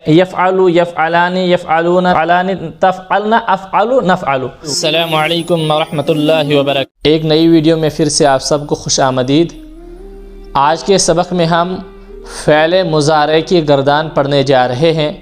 यफ़अलु, यफ़अलानी, यफ़अलूना, अलानी, तफ़अलना, अफ़अलु, नफ़अलु। अस्सलामु अलैकुम वरहमतुल्लाहि वबरकातुहू। एक नई वीडियो में फिर से आप सबको खुश आमदीद। आज के सबक में हम फ़ेल मुज़ारे की गर्दान पढ़ने जा रहे हैं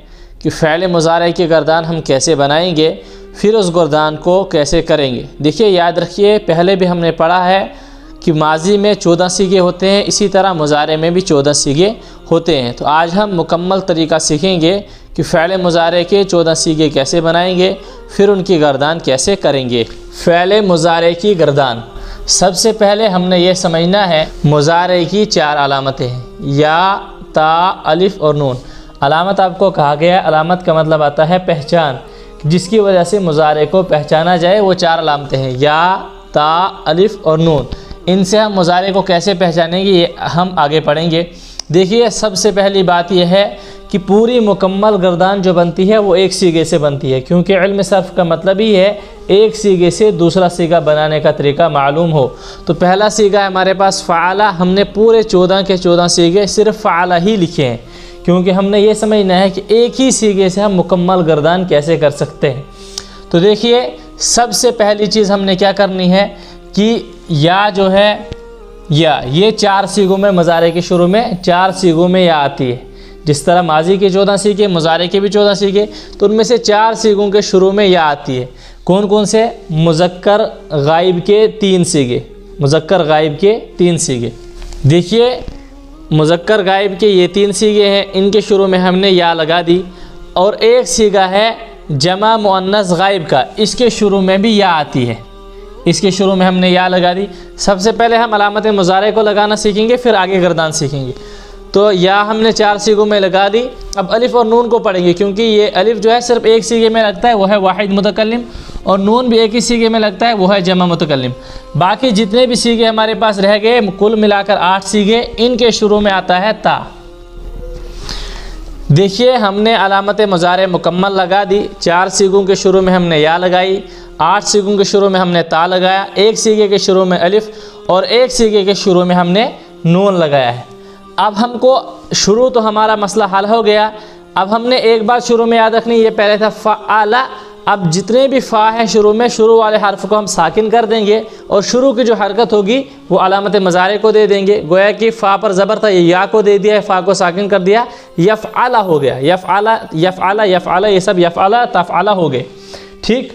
कि फ़ेल मुज़ारे की गर्दान हम कैसे बनाएंगे, फिर उस गर्दान को कैसे करेंगे। देखिए, याद रखिए, पहले भी हमने पढ़ा है कि माजी में 14 सीगे होते हैं, इसी तरह मुज़ारे में भी 14 सीगे होते हैं। तो आज हम मुकम्मल तरीक़ा सीखेंगे कि फ़ेल मुज़ारे के 14 सीगे कैसे बनाएंगे, फिर उनकी गर्दान कैसे करेंगे। फ़ेल मुज़ारे की गर्दान, सबसे पहले हमने ये समझना है मुज़ारे की 4 अलामतें हैं, या, ता, अलिफ़ और नून। अलामत आपको कहा गया, अलामत का मतलब आता है पहचान, जिसकी वजह से मुज़ारे को पहचाना जाए। वो 4 अलामतें हैं, या, ता, अलिफ़ और नून। इनसे हम मुज़ारे को कैसे पहचानेंगे ये हम आगे पढ़ेंगे। देखिए, सबसे पहली बात यह है कि पूरी मुकम्मल गर्दान जो बनती है वो एक सीगे से बनती है, क्योंकि इल्म सर्फ़ का मतलब ही है एक सीगे से दूसरा सीगा बनाने का तरीका मालूम हो। तो पहला सीगा है हमारे पास फ़अला। हमने पूरे 14 के 14 सीगे सिर्फ फ़अला ही लिखे हैं, क्योंकि हमने ये समझना है कि एक ही सीगे से हम मुकम्मल गर्दान कैसे कर सकते हैं। तो देखिए, सबसे पहली चीज़ हमने क्या करनी है कि या जो है, या ये 4 सीगों में, मुज़ारे के शुरू में 4 सीगों में या आती है। जिस तरह माजी के 14 सीगे, मुज़ारे के भी 14 सीगे, तो उनमें से 4 सीगों के शुरू में या आती है। कौन कौन से? मुज़क्कर गायब के 3 सीगे, मुज़क्कर गायब के 3 सीगे। देखिए, मुज़क्कर गायब के ये 3 सीगे हैं, इनके शुरू में हमने या लगा दी। और एक सीगा है जमा मुअन्नस गायब का, इसके शुरू में भी या आती है, इसके शुरू में हमने या लगा दी। सबसे पहले हम अलामत मुज़ारे को लगाना सीखेंगे, फिर आगे गर्दान सीखेंगे। तो या हमने 4 सीगों में लगा दी। अब अलिफ़ और नून को पढ़ेंगे, क्योंकि ये अलिफ़ जो है सिर्फ एक सीगे में लगता है, वो है वाहिद मुतकल्लिम, और नून भी एक ही सीगे में लगता है, वो है जमा मुतकल्लिम। बाकी जितने भी सीगे हमारे पास रह गए, कुल मिलाकर 8 सीगे, इनके शुरू में आता है ता। देखिए, हमने अलामत मुज़ारे मुकम्मल लगा दी। 4 सीगों के शुरू में हमने या लगाई, 8 सीगों के शुरू में हमने ता लगाया, एक सीगे के शुरू में अलिफ़ और एक सीगे के शुरू में हमने नून लगाया है। अब हमको शुरू तो हमारा मसला हल हो गया। अब हमने एक बात शुरू में याद रखनी, ये पहले था फ़अला। अब जितने भी फ़ा हैं शुरू में, शुरू वाले हर्फ को हम साकिन कर देंगे और शुरू की जो हरकत होगी वो अलामत मुज़ारे को दे देंगे। गोया कि फ़ा पर ज़बर था, ये या को दे दिया है, फ़ा को साकिन कर दिया, यफ़अला हो गया। यफ़अला, यफ़अला, यफ़अला, ये सब यफ़अला, तफ़अला हो गए। ठीक,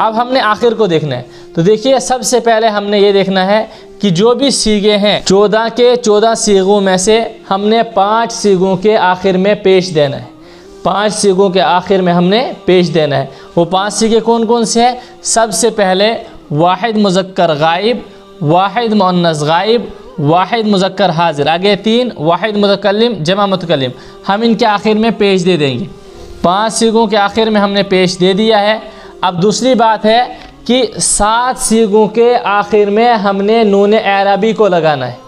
अब हमने आखिर को देखना है। तो देखिए, सबसे पहले हमने ये देखना है कि जो भी सीगे हैं 14 के 14 सीगों में से हमने 5 सीगों के आखिर में पेश देना है। 5 सीगों के आखिर में हमने पेश देना है। वो 5 सीगे कौन कौन से हैं? सबसे पहले वाहिद मुज़क्कर गायब, वाहिद मुअन्नस गायब, वाहिद मुज़क्कर हाजिर, आगे 3 वाहिद मुतकल्लिम, जमा मुतकल्लिम। हम इनके आखिर में पेश दे देंगे। 5 सीगों के आखिर में हमने पेश दे दिया है। अब दूसरी बात है कि 7 सीगों के आखिर में हमने नून एराबी को लगाना है।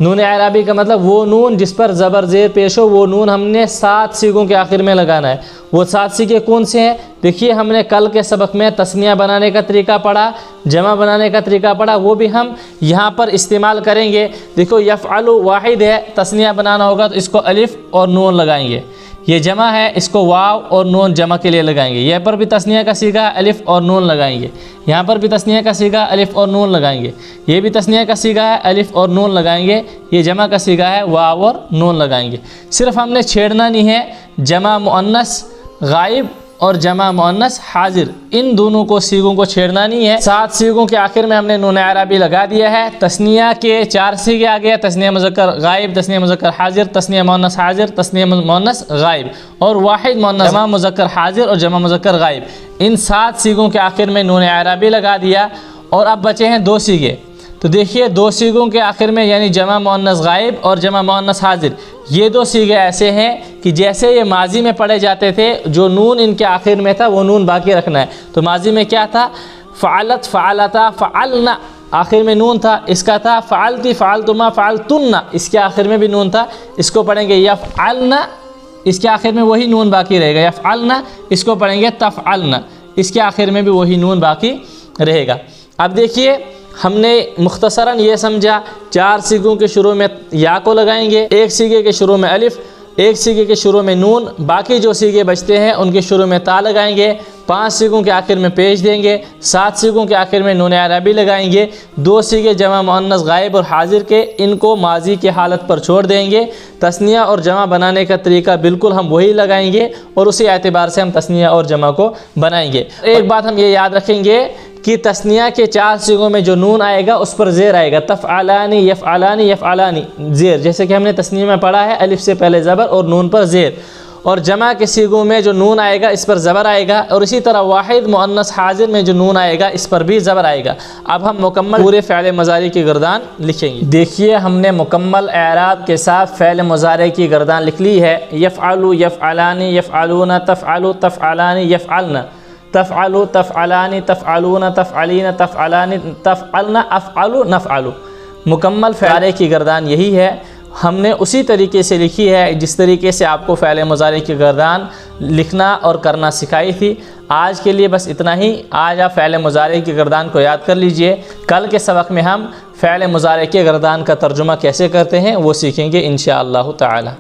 नून एराबी का मतलब वो नून जिस पर ज़बर ज़ेर पेश हो, वो नून हमने 7 सीगों के आखिर में लगाना है। वो 7 सीगे कौन से हैं? देखिए, हमने कल के सबक में तस्निया बनाने का तरीका पढ़ा, जमा बनाने का तरीका पढ़ा, वो भी हम यहाँ पर इस्तेमाल करेंगे। देखो, यफ़अलु वाहिद है, तस्निया बनाना होगा तो इसको अलिफ़ और नून लगाएंगे। ये जमा है, इसको वाव और नून जमा के लिए लगाएंगे। यहाँ पर भी तस्निया का सीगा, अलिफ़ और नून लगाएंगे। यहाँ पर भी तस्निया का सीगा, अलिफ़ और नून लगाएंगे। ये भी तस्निया का सीगा है, अलिफ़ और नून लगाएंगे। ये जमा का सीगा है, वाव और नून लगाएंगे। सिर्फ हमने छेड़ना नहीं है, जमा मुअन्नस गायब और जमा मुअन्नस हाजिर, इन दोनों को सीगों को छेड़ना नहीं है। 7 सीगों के आखिर में हमने नून अरबी लगा दिया है। तस्निया के 4 सीगे आ गया, तस्निया मुज़क्कर गायब, तस्निया मुज़क्कर हाजिर, तस्निया मुअन्नस हाजिर, तस्निया मुअन्नस गायब और वाहिद मुअन्नस, जमा मुज़क्कर हाजिर और जमा मुज़क्कर गायब। इन 7 सीगों के आखिर में नून अरबी लगा दिया। और अब बचे हैं 2 सीगे। तो देखिए, 2 सीगों के आखिर में यानी जमा मुअन्नस गायब और जमा मुअन्नस हाजिर, ये 2 सीगे ऐसे हैं कि जैसे ये माजी में पढ़े जाते थे, जो नून इनके आखिर में था वो नून बाकी रखना है। तो माजी में क्या था? फ़अलत, फ़अलता, फ़अलना, आखिर में नून था। इसका था फ़अलती, फ़अलतुमा, फ़अलतुन्ना, इसके आखिर में भी नून था। इसको पढ़ेंगे यफ़अलना, इसके आखिर में वही नून बाकी रहेगा। यफ़अलना, इसको पढ़ेंगे तफ़अलना, इसके आखिर में भी वही नून बाकी रहेगा। अब देखिए, हमने मुख्तसरन ये समझा, 4 सीगों के शुरू में या को लगाएंगे, एक सीगे के शुरू में अलिफ़, एक सीगे के शुरू में नून, बाकी जो सीगे बचते हैं उनके शुरू में ता लगाएंगे, 5 सीगों के आखिर में पेश देंगे, 7 सीगों के आखिर में नून अरबी लगाएंगे, 2 सीगे जमा मुअन्नस गायब और हाजिर के, इनको माजी की हालत पर छोड़ देंगे। तस्निया और जमा बनाने का तरीका बिल्कुल हम वही लगाएंगे और उसी एतबार से हम तस्निया और जमा को बनाएंगे। एक बात हम ये याद रखेंगे कि तस्निया के 4 सीगों में जो नून आएगा उस पर ज़ेर आएगा, तफ़अलानी यफ़अलानी यफ़अलानी ज़ेर, जैसे कि हमने तस्निया में पढ़ा है, अलिफ से पहले ज़बर और नून पर ज़ेर। और जमा के सीगों में जो नून आएगा इस पर ज़बर आएगा, और इसी तरह वाहिद मुअन्नस हाजिर में जो नून आएगा इस पर भी ज़बर आएगा। अब हम मुकम्मल पूरे फ़ेल मुज़ारी की गर्दान लिखेंगे। देखिए हमने मुकम्मल एराब के साथ फ़ेल मुज़ारी की गर्दान लिख ली है। यफ़अलु यफ़अलानी यफ़अलूना तफ़अलु तफ़अलानी यफ़अलना तफ़अलु तफ़अलानी तफ़अलूना तफ़अलीना तफ़अलानी तफ़अलना अफ़अलु नफ़अलु। मुकम्मल फ़ेल की गर्दान यही है, हमने उसी तरीके से लिखी है जिस तरीके से आपको फ़ेल मुज़ारी की गर्दान लिखना और करना सिखाई थी। आज के लिए बस इतना ही। आज आप फ़ेल मुज़ारी की गर्दान को याद कर लीजिए। कल के सबक में हम फ़ेल मुज़ारी की गर्दान का तर्जुमा कैसे करते हैं वो सीखेंगे इंशाअल्लाह ताला।